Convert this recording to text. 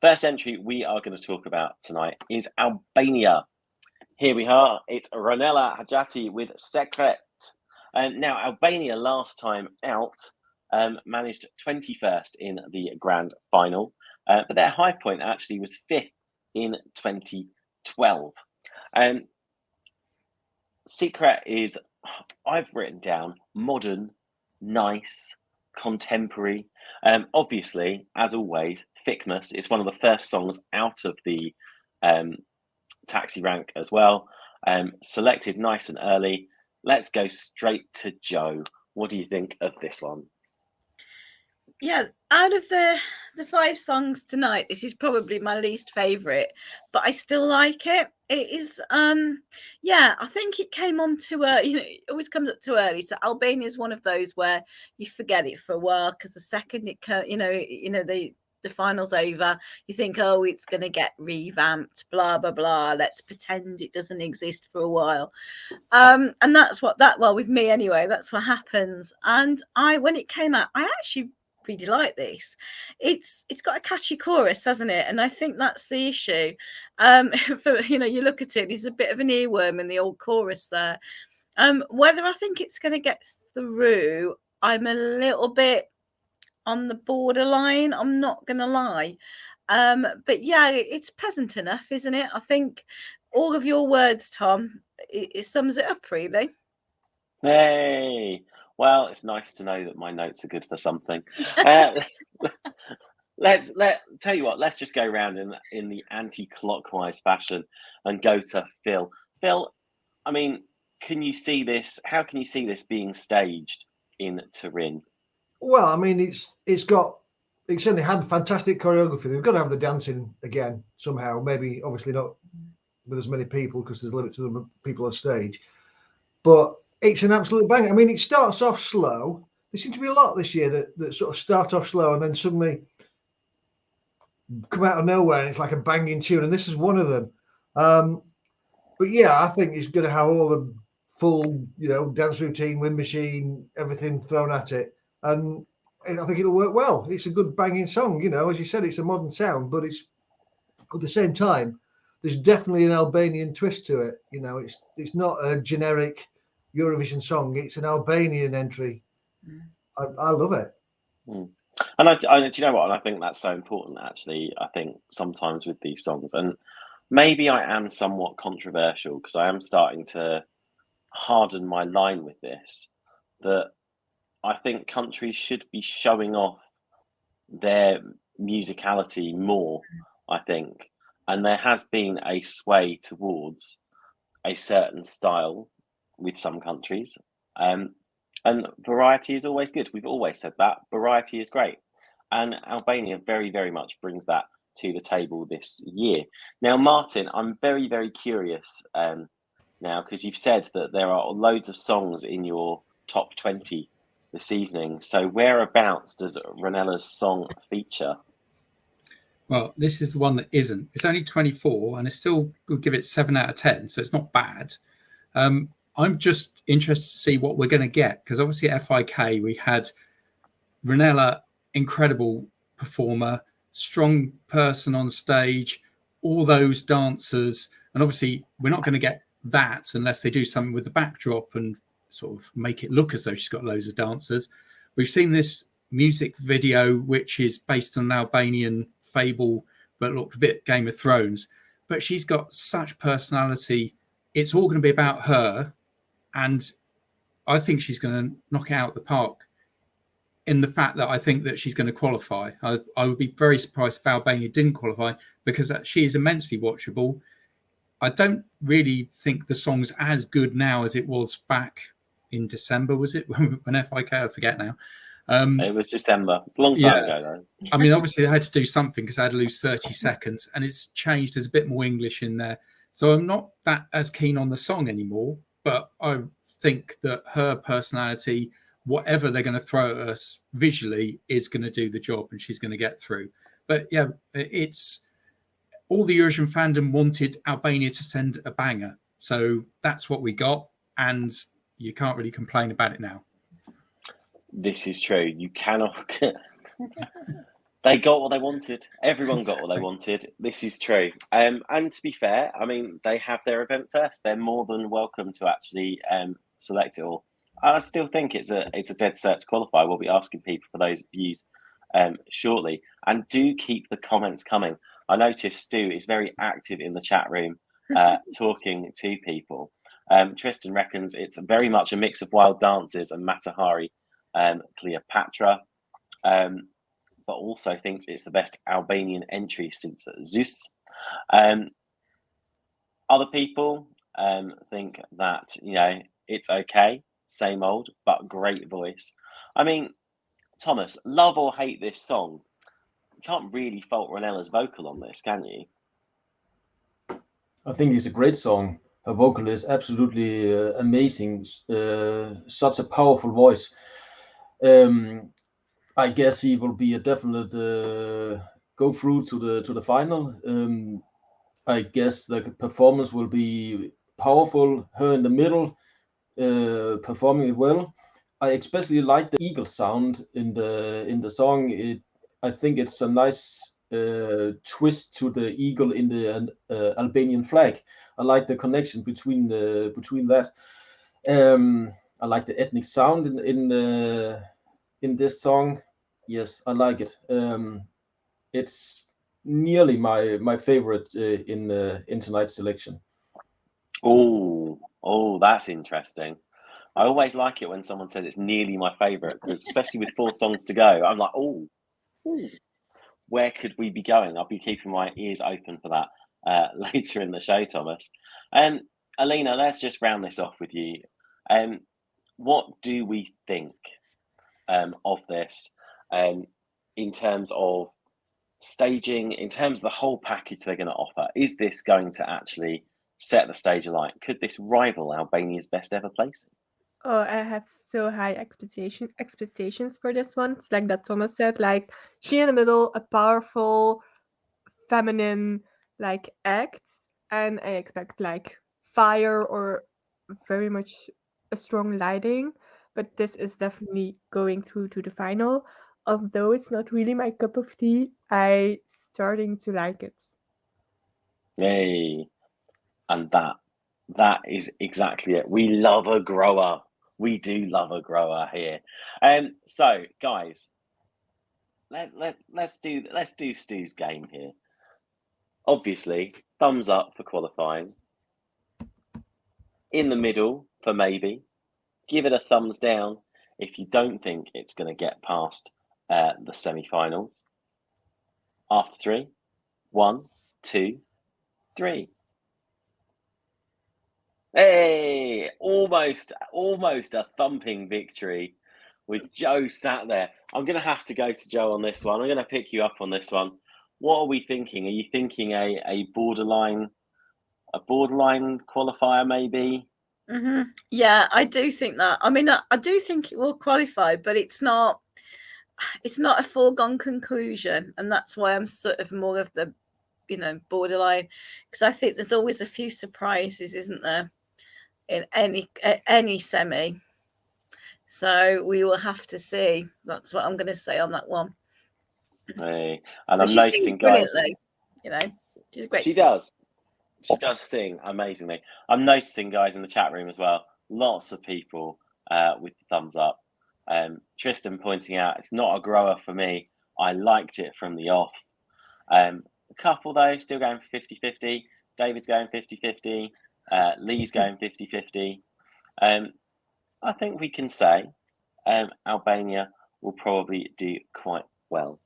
first entry we are going to talk about tonight is Albania. Here we are. It's Ronela Hajati with Sekret. Now, Albania last time out managed 21st in the grand final, but their high point actually was 5th in 2012. Sekret is, I've written down, modern, nice, contemporary. Obviously, as always, Thickness is one of the first songs out of the taxi rank as well. Selected nice and early. Let's go straight to Joe. What do you think of this one? Yeah, out of the 5 songs tonight, this is probably my least favourite, but I still like it. It is, I think it came on too early. It always comes up too early. So Albania is one of those where you forget it for a while because the second it, the final's over, you think, oh, it's going to get revamped, blah, blah, blah. Let's pretend it doesn't exist for a while. And that's with me anyway, that's what happens. And when it came out, I actually really like this. It's got a catchy chorus, hasn't it? And I think that's the issue. You look at it, there's a bit of an earworm in the old chorus there. Whether I think it's going to get through, I'm a little bit on the borderline, I'm not gonna lie. But yeah, it's pleasant enough, isn't it? I think all of your words, Tom, it sums it up really. Hey, well, it's nice to know that my notes are good for something. Let's just go around in the anti-clockwise fashion and go to Phil. Phil, I mean, can you see this? How can you see this being staged in Turin? Well, I mean, it certainly had fantastic choreography. They've got to have the dancing again somehow. Maybe, obviously, not with as many people because there's a limit to the number of people on stage. But it's an absolute banger. I mean, it starts off slow. There seems to be a lot this year that sort of start off slow and then suddenly come out of nowhere and it's like a banging tune. And this is one of them. But yeah, I think it's going to have all the full, dance routine, wind machine, everything thrown at it. And I think it'll work well. It's a good banging song, as you said, it's a modern sound, but it's at the same time, there's definitely an Albanian twist to it. It's not a generic Eurovision song. It's an Albanian entry. I love it. And I do you know what? And I think that's so important, actually. I think sometimes with these songs, and maybe I am somewhat controversial because I am starting to harden my line with this, that I think countries should be showing off their musicality more, I think. And there has been a sway towards a certain style with some countries. And variety is always good. We've always said that. Variety is great. And Albania very, very much brings that to the table this year. Now, Martin, I'm very, very curious now, because you've said that there are loads of songs in your top 20 this evening. So whereabouts does Ronela's song feature? Well, this is the one that isn't. It's only 24 and I still would give it 7 out of 10. So it's not bad. I'm just interested to see what we're going to get. Because obviously at FIK, we had Ronela, incredible performer, strong person on stage, all those dancers. And obviously we're not going to get that unless they do something with the backdrop and sort of make it look as though she's got loads of dancers. We've seen this music video, which is based on an Albanian fable, but looked a bit Game of Thrones. But she's got such personality. It's all going to be about her. And I think she's going to knock it out the park in the fact that I think that she's going to qualify. I would be very surprised if Albania didn't qualify because she is immensely watchable. I don't really think the song's as good now as it was back in December, was it? When FIK, I forget now. It was December. It's a long time ago, though. I mean, obviously, they had to do something because I had to lose 30 seconds, and it's changed. There's a bit more English in there. So I'm not that as keen on the song anymore, but I think that her personality, whatever they're going to throw at us visually, is going to do the job, and she's going to get through. But yeah, it's all the Eurovision fandom wanted Albania to send a banger. So that's what we got, and you can't really complain about it now. This is true. You cannot. They got what they wanted. Everyone got what they wanted. This is true. And to be fair, I mean, they have their event first. They're more than welcome to actually select it all. I still think it's a dead cert to qualify. We'll be asking people for those views shortly. And do keep the comments coming. I noticed Stu is very active in the chat room talking to people. Tristan reckons it's very much a mix of Wild Dances and Matahari, Cleopatra. But also thinks it's the best Albanian entry since Zeus. Other people think that, you know, it's okay, same old, but great voice. I mean, Thomas, love or hate this song, you can't really fault Ronela's vocal on this, can you? I think it's a great song. Her vocal is absolutely amazing. Such a powerful voice. I guess he will be a definite go through to the final. I guess the performance will be powerful. Her in the middle, performing it well. I especially like the eagle sound in the song. I think it's a nice twist to the eagle in the Albanian flag. I like the connection between that. I like the ethnic sound in this song. Yes, I like it. It's nearly my favorite in tonight's selection. Oh, that's interesting. I always like it when someone says it's nearly my favorite, because especially with 4 songs to go, I'm like, oh, where could we be going? I'll be keeping my ears open for that later in the show, Thomas. Alina, let's just round this off with you. What do we think of this in terms of staging, in terms of the whole package they're going to offer? Is this going to actually set the stage alight? Could this rival Albania's best ever placing? Oh, I have so high expectations for this one. It's like that Thomas said, like she in the middle, a powerful, feminine like acts, and I expect like fire or very much a strong lighting. But this is definitely going through to the final. Although it's not really my cup of tea, I starting to like it. Yay. And that is exactly it. We love a grower. We do love a grower here. So guys, let's do Stu's game here. Obviously, thumbs up for qualifying. In the middle for maybe. Give it a thumbs down if you don't think it's going to get past the semi-finals. After 3, 1, 2, 3. Hey, almost a thumping victory with Joe sat there. I'm going to have to go to Joe on this one. I'm going to pick you up on this one. What are we thinking? Are you thinking a borderline qualifier maybe? Mm-hmm. Yeah, I do think that. I mean, I do think it will qualify, but it's not a foregone conclusion, and that's why I'm sort of more of the, borderline, because I think there's always a few surprises, isn't there, in any semi? So we will have to see. That's what I'm going to say on that one. Hey, and I'm noticing, guys. She's a great she singer. does. She does sing amazingly. I'm noticing, guys, in the chat room as well, lots of people with the thumbs up. Tristan pointing out, it's not a grower for me. I liked it from the off. A couple, though, still going 50-50. David's going 50-50. Lee's going 50-50. I think we can say Albania will probably do quite well